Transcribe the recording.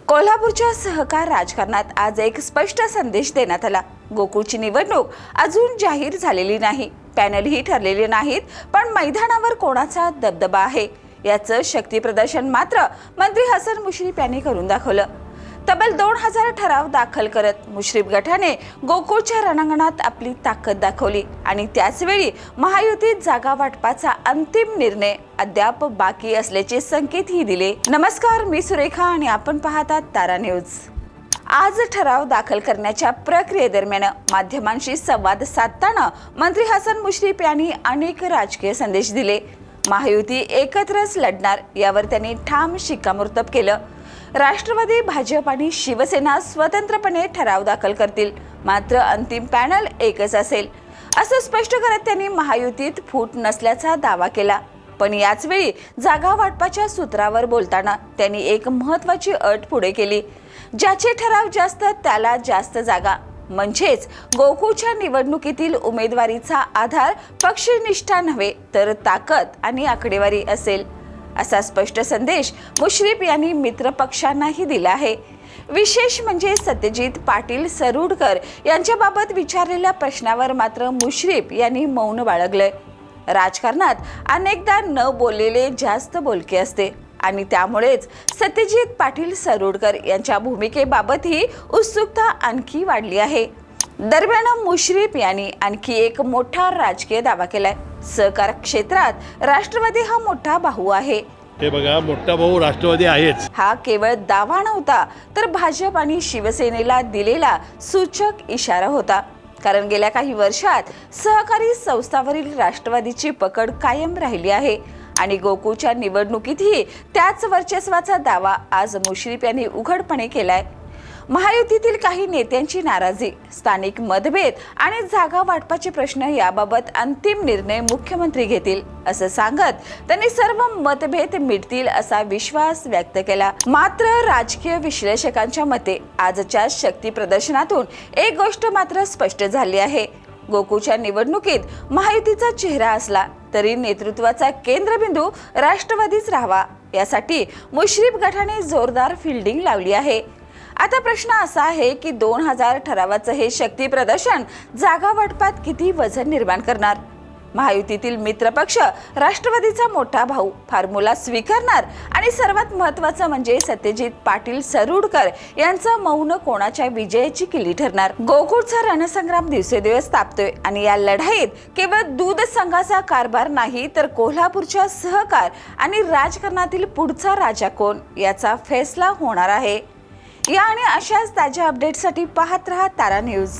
कोल्हापूरच्या सहकार राजकारणात आज एक स्पष्ट संदेश देण्यात आला। गोकुळची निवडणूक अजून जाहीर झालेली नाही, पॅनलही ठरलेले नाहीत, पण मैदानावर कोणाचा दबदबा आहे याचं शक्ती प्रदर्शन मात्र मंत्री हसन मुश्रीफ यांनी करून दाखवलं। तब्बल 2000 ठराव दाखल करत मुश्रीफ गटाने गोकुळच्या रणांगणात आपली ताकद दाखवली आणि त्याच वेळी महायुतीत जागा वाटपाचा अंतिम निर्णय अद्याप बाकी असल्याचे संकेतही दिले। नमस्कार, मी सुरेखा आणि आपण पाहतात तारा न्यूज। आज ठराव दाखल करण्याच्या प्रक्रियेदरम्यान माध्यमांशी संवाद साधताना मंत्री हसन मुश्रीफ यांनी अनेक राजकीय संदेश दिले। महायुती एकत्रच लढणार यावर त्यांनी ठाम शिक्कामोर्तब केलं। राष्ट्रवादी, भाजप आणि शिवसेना स्वतंत्रपणे ठराव दाखल करतील, मात्र अंतिम पॅनल एकच असेल असं स्पष्ट करत त्यांनी महायुतीत फूट नसल्याचा दावा केला। पण याच वेळी जागा वाटपाच्या सूत्रावर बोलताना त्यांनी एक महत्त्वाची अट पुढे केली, ज्याचे ठराव जास्त त्याला जास्त जागा, म्हणजेच गोकुळच्या निवडणुकीतील उमेदवारीचा आधार पक्षनिष्ठा नव्हे तर ताकद आणि आकडेवारी असेल, असा स्पष्ट संदेश मुश्रीफ यांनी मित्र पक्षांनाही दिला आहे। विशेष म्हणजे सत्यजित पाटील सरोडकर यांच्याबाबत विचारलेल्या प्रश्नावर मात्र मुश्रीफ यांनी मौन बाळगलंय। राजकारणात अनेकदा न बोललेले जास्त बोलके असते आणि त्यामुळेच सत्यजित पाटील सरोडकर यांच्या भूमिकेबाबतही उत्सुकता आणखी वाढली आहे। दरम्यान मुश्रीफ यांनी आणखी एक मोठा राजकीय दावा केलाय। सहकार क्षेत्रात राष्ट्रवादी हा मोठा भाऊ आहे। हे बघा, मोठा भाऊ राष्ट्रवादी आहेच। हा केवळ दावा नव्हता तर भाजप आणि शिवसेनेला दिलेला सूचक इशारा होता, कारण गेल्या काही वर्षात सहकारी संस्थांवरील राष्ट्रवादीची पकड कायम राहिली आहे आणि गोकुळच्या निवडणुकीतही त्याच वर्चस्वाचा दावा आज मुश्रीफ यांनी उघडपणे केलाय। महायुतीतील काही नेत्यांची नाराजी, स्थानिक मतभेद आणि जागा वाटपाचे प्रश्न याबाबत अंतिम निर्णय मुख्यमंत्री घेतील असं सांगत त्यांनी सर्व मतभेद मिटतील असा विश्वास व्यक्त केला। मात्र राजकीय विश्लेषकांच्या मते आजच्या शक्ती प्रदर्शनातून एक गोष्ट मात्र स्पष्ट झाली आहे, गोकुळच्या निवडणुकीत महायुतीचा चेहरा असला तरी नेतृत्वाचा केंद्रबिंदू राष्ट्रवादीच राहावा यासाठी मुश्रीफ गटाने जोरदार फिल्डिंग लावली आहे। आता प्रश्न असा आहे की 2000 ठरावाचं हे शक्ती प्रदर्शन जागा वाटपात किती वजन निर्माण करणार? महायुतीतील मित्रपक्ष राष्ट्रवादीचा मोठा भाऊ फॉर्म्युला स्वीकारणार आणि सर्वात महत्त्वाचं म्हणजे सत्यजित पाटील सरोडकर यांचं मौन कोणाच्या विजयाची किल्ली ठरणार? गोकुळचा रणसंग्राम दिवसेंदिवस तापतोय आणि या लढाईत केवळ दूध संघाचा कारभार नाही तर कोल्हापूरच्या सहकार आणि राजकारणातील पुढचा राजा कोण याचा फैसला होणार आहे। या आणि अशाच ताज्या अपडेट्ससाठी पाहत रहा तारा न्यूज।